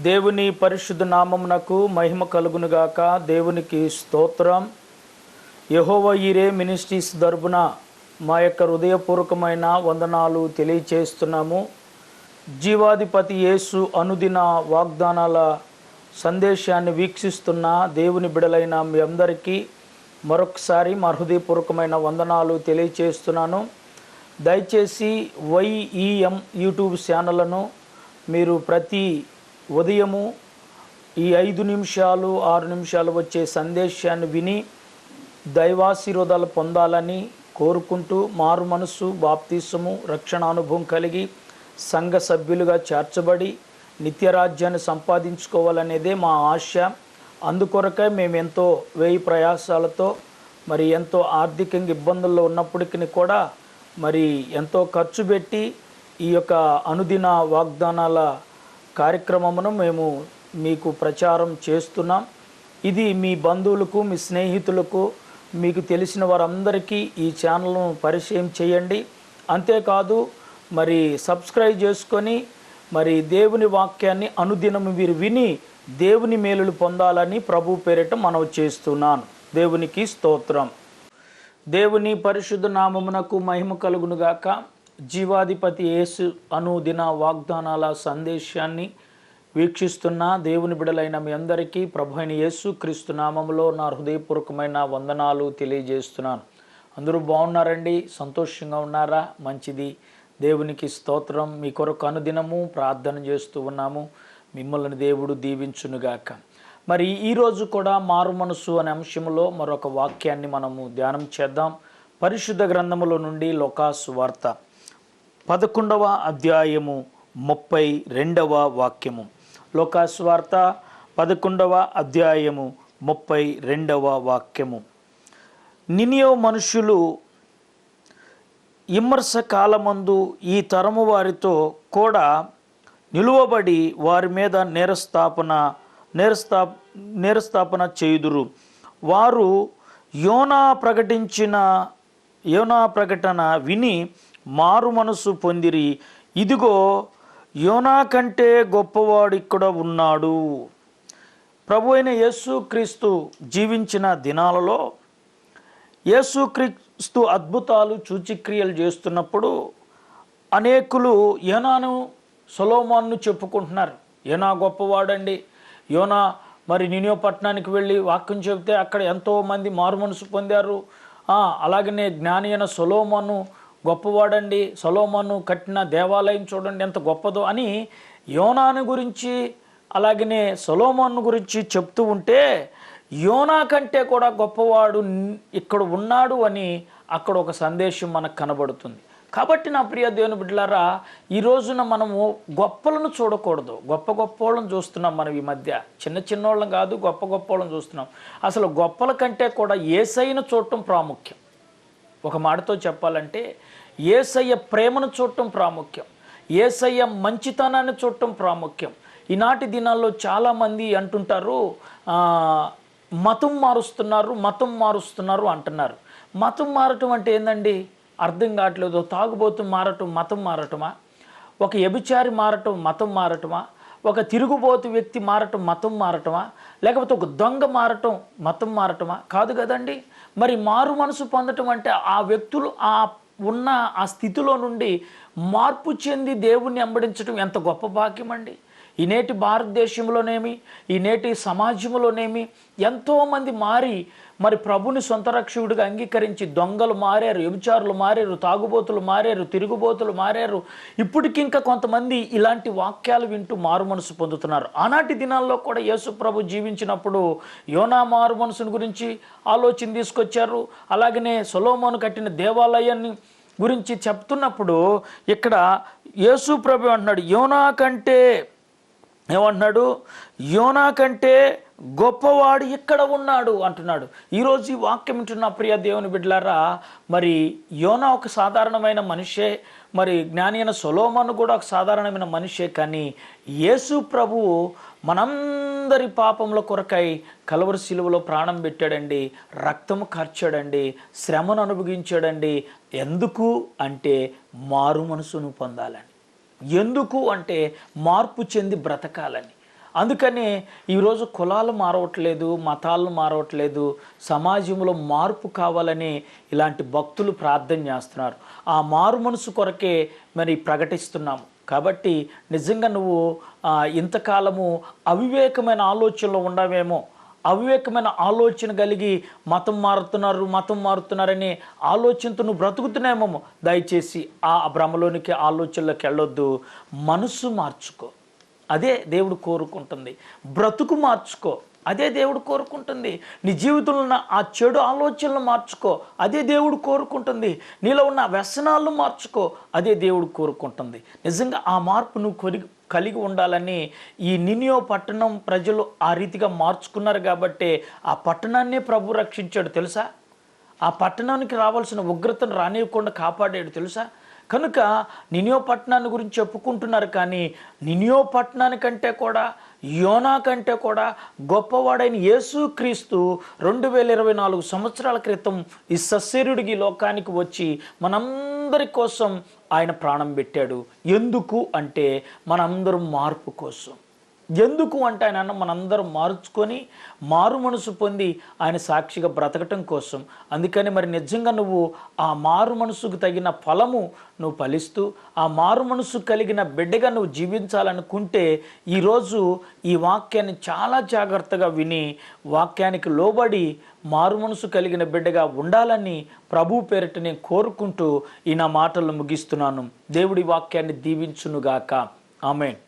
దేవుని పరిశుద్ధ నామమునకు మహిమ కలుగునుగాక. దేవునికి స్తోత్రం. యెహోవా ఈరే మినిస్ట్రీస్ తరపున మా యొక్క హృదయపూర్వకమైన వందనాలు తెలియచేస్తున్నాము. జీవాధిపతి యేసు అనుదిన వాగ్దానాల సందేశాన్ని వీక్షిస్తున్న దేవుని బిడలైన మీ అందరికీ మరొకసారి మా హృదయపూర్వకమైన వందనాలు తెలియచేస్తున్నాను. దయచేసి YEM యూట్యూబ్ ఛానళ్లను మీరు ప్రతి ఉదయము ఈ 5 నిమిషాలు 6 నిమిషాలు వచ్చే సందేశాన్ని విని దైవాశీర్వాదాలు పొందాలని కోరుకుంటూ మారు మనసు, బాప్తీసము, రక్షణ అనుభవం కలిగి సంఘ సభ్యులుగా చేర్చబడి నిత్యరాజ్యాన్ని సంపాదించుకోవాలనేదే మా ఆశ. అందుకొరకై మేము ఎంతో వ్యయ ప్రయాసాలతో మరి ఎంతో ఆర్థికంగా ఇబ్బందుల్లో ఉన్నప్పటికీ కూడా మరి ఎంతో ఖర్చు పెట్టి ఈ యొక్క అనుదిన వాగ్దానాల కార్యక్రమమును మేము మీకు ప్రచారం చేస్తున్నాం. ఇది మీ బంధువులకు, మీ స్నేహితులకు, మీకు తెలిసిన వారందరికీ ఈ ఛానల్ను పరిచయం చేయండి. అంతేకాదు మరి సబ్స్క్రైబ్ చేసుకొని మరి దేవుని వాక్యాన్ని అనుదినం మీరు విని దేవుని మేలులు పొందాలని ప్రభు పేరిట మనవి చేస్తున్నాను. దేవునికి స్తోత్రం. దేవుని పరిశుద్ధ నామమునకు మహిమ కలుగునుగాక. జీవాధిపతి యేసు అనుదిన వాగ్దానాల సందేశాన్ని వీక్షిస్తున్న దేవుని బిడలైన మీ అందరికీ ప్రభు అయిన యేసు క్రీస్తు నామములో నా హృదయపూర్వకమైన వందనాలు తెలియజేస్తున్నాను. అందరూ బాగున్నారండి? సంతోషంగా ఉన్నారా? మంచిది. దేవునికి స్తోత్రం. మీ కొరకు అనుదినము ప్రార్థన చేస్తూ ఉన్నాము. మిమ్మల్ని దేవుడు దీవించునుగాక. మరి ఈరోజు కూడా మారు మనసు అనే అంశంలో మరొక వాక్యాన్ని మనము ధ్యానం చేద్దాం. పరిశుద్ధ గ్రంథములో నుండి లూకాసు వార్త 11వ అధ్యాయము 32వ వాక్యము. లూకాసు వార్త 11వ అధ్యాయము 32వ వాక్యము. నినియో మనుషులు విమర్శ కాలమందు ఈ తరము వారితో కూడా నిలువబడి వారి మీద నేరస్థాపన చేయుదురు. వారు యోనా ప్రకటన విని మారు మనసు పొందిరి. ఇదిగో యోనా కంటే గొప్పవాడు ఇక్కడ ఉన్నాడు. ప్రభు అయిన యేసుక్రీస్తు జీవించిన దినాలలో యేసుక్రీస్తు అద్భుతాలు సూచక్రియలు చేస్తున్నప్పుడు అనేకులు యోనాను, సొలొమోనును చెప్పుకుంటున్నారు. యోనా గొప్పవాడండి. యోనా మరి నినివే పట్టణానికి వెళ్ళి వాక్యం చెబితే అక్కడ ఎంతోమంది మారు మనసు పొందారు. అలాగనే జ్ఞాని అయిన సొలొమోను గొప్పవాడండి. సొలొమోను కట్టిన దేవాలయం చూడండి ఎంత గొప్పదో అని యోనాను గురించి అలాగనే సొలొమోను గురించి చెప్తూ ఉంటే యోనా కంటే కూడా గొప్పవాడు ఇక్కడ ఉన్నాడు అని అక్కడ ఒక సందేశం మనకు కనబడుతుంది. కాబట్టి నా ప్రియ దేవుని బిడ్డలారా, ఈ రోజున మనము గొప్పలను చూడకూడదు. గొప్ప వాళ్ళని చూస్తున్నాం మనం ఈ మధ్య. చిన్న వాళ్ళం కాదు, గొప్ప వాళ్ళని చూస్తున్నాం. అసలు గొప్పల కంటే కూడా యేసయ్యను చూడటం ప్రాముఖ్యం. ఒక మాటతో చెప్పాలంటే యేసయ్య ప్రేమను చూడటం ప్రాముఖ్యం. యేసయ్య మంచితనాన్ని చూడటం ప్రాముఖ్యం. ఈనాటి దినాల్లో చాలామంది అంటుంటారు మతం మారుస్తున్నారు అంటున్నారు. మతం మారటం అంటే ఏందండి? అర్థం కావట్లేదు. తాగుబోతు మారటం మతం మారటమా? ఒక వ్యభిచారి మారటం మతం మారటమా? ఒక తిరుగుబోతు వ్యక్తి మారటం మతం మారటమా? లేకపోతే ఒక దొంగ మారటం మతం మారటమా? కాదు కదండి. మరి మారు మనసు పొందటం అంటే ఆ వ్యక్తులు ఉన్న ఆ స్థితిలో నుండి మార్పు చెంది దేవుణ్ణి వెంబడించడం ఎంత గొప్ప భాగ్యం అండి. ఈ నేటి భారతదేశంలోనేమి, ఈ నేటి సమాజంలోనేమి ఎంతోమంది మారి మరి ప్రభుని సొంత రక్షకుడిగా అంగీకరించి దొంగలు మారారు, వ్యభిచారులు మారారు, తాగుబోతులు మారారు, తిరుగుబోతులు మారారు. ఇప్పటికింకా కొంతమంది ఇలాంటి వాక్యాలు వింటూ మారు మనసు పొందుతున్నారు. ఆనాటి దినాల్లో కూడా యేసు ప్రభు జీవించినప్పుడు యోనా మారు మనసుని గురించి ఆలోచన తీసుకొచ్చారు. అలాగనే సొలొమోను కట్టిన దేవాలయాన్ని గురించి చెప్తున్నప్పుడు ఇక్కడ యేసు ప్రభు అంటున్నాడు యోనా కంటే గొప్పవాడు ఇక్కడ ఉన్నాడు అంటున్నాడు. ఈరోజు ఈ వాక్యం వింటున్న ప్రియ దేవుని బిడ్డలారా, మరి యోనా ఒక సాధారణమైన మనిషే, మరి జ్ఞాని అయిన సొలొమోను కూడా ఒక సాధారణమైన మనిషే. కానీ యేసు ప్రభువు మనందరి పాపముల కొరకై కలువరి శిలువలో ప్రాణం పెట్టాడండి, రక్తము కార్చాడండి, శ్రమను అనుభవించాడండి. ఎందుకు అంటే మారు మనసును పొందాలని. ఎందుకు అంటే మార్పు చెంది బ్రతకాలని. అందుకని ఈరోజు కులాలు మారవట్లేదు, మతాలు మారవట్లేదు, సమాజంలో మార్పు కావాలని ఇలాంటి భక్తులు ప్రార్థన చేస్తున్నారు. ఆ మారు మనసు కొరకే మరి ప్రకటిస్తున్నాము. కాబట్టి నిజంగా నువ్వు ఇంతకాలము అవివేకమైన ఆలోచనలో ఉండవేమో, అవివేకమైన ఆలోచన కలిగి మతం మారుతున్నారని ఆలోచనతో నువ్వు బ్రతుకుతున్నామేమో. దయచేసి ఆ భ్రమలోనికి, ఆలోచనలోకి వెళ్ళొద్దు. మనసు మార్చుకో, అదే దేవుడు కోరుకుంటుంది. బ్రతుకు మార్చుకో, అదే దేవుడు కోరుకుంటుంది. నీ జీవితంలో ఉన్న ఆ చెడు ఆలోచనలు మార్చుకో, అదే దేవుడు కోరుకుంటుంది. నీలో ఉన్న వ్యసనాలను మార్చుకో, అదే దేవుడు కోరుకుంటుంది. నిజంగా ఆ మార్పు నువ్వు కలిగి ఉండాలని ఈ నినియో పట్టణం ప్రజలు ఆ రీతిగా మార్చుకున్నారు. కాబట్టి ఆ పట్టణాన్నే ప్రభు రక్షించాడు తెలుసా. ఆ పట్టణానికి రావాల్సిన ఉగ్రతను రానివ్వకుండా కాపాడాడు తెలుసా. కనుక నినియో పట్టణాన్ని గురించి చెప్పుకుంటున్నారు, కానీ నినియో పట్టణానికంటే కూడా, యోనా కంటే కూడా గొప్పవాడైన యేసుక్రీస్తు 2024 సంవత్సరాల క్రితం ఈ సశరీరుడికి లోకానికి వచ్చి మనందరి కోసం ఆయన ప్రాణం పెట్టాడు. ఎందుకు అంటే మనందరం మార్పు కోసం. ఎందుకు అంటే ఆయన మనందరం మార్చుకొని మారు మనసు పొంది ఆయన సాక్షిగా బ్రతకటం కోసం. అందుకని మరి నిజంగా నువ్వు ఆ మారు మనసుకు తగిన ఫలము నువ్వు ఫలిస్తూ ఆ మారు మనసు కలిగిన బిడ్డగా నువ్వు జీవించాలనుకుంటే ఈరోజు ఈ వాక్యాన్ని చాలా జాగ్రత్తగా విని వాక్యానికి లోబడి మారు మనసు కలిగిన బిడ్డగా ఉండాలని ప్రభు పేరిట నేను కోరుకుంటూ ఈ నా మాటలను ముగిస్తున్నాను. దేవుడి వాక్యాన్ని దీవించునుగాక. ఆమేన్.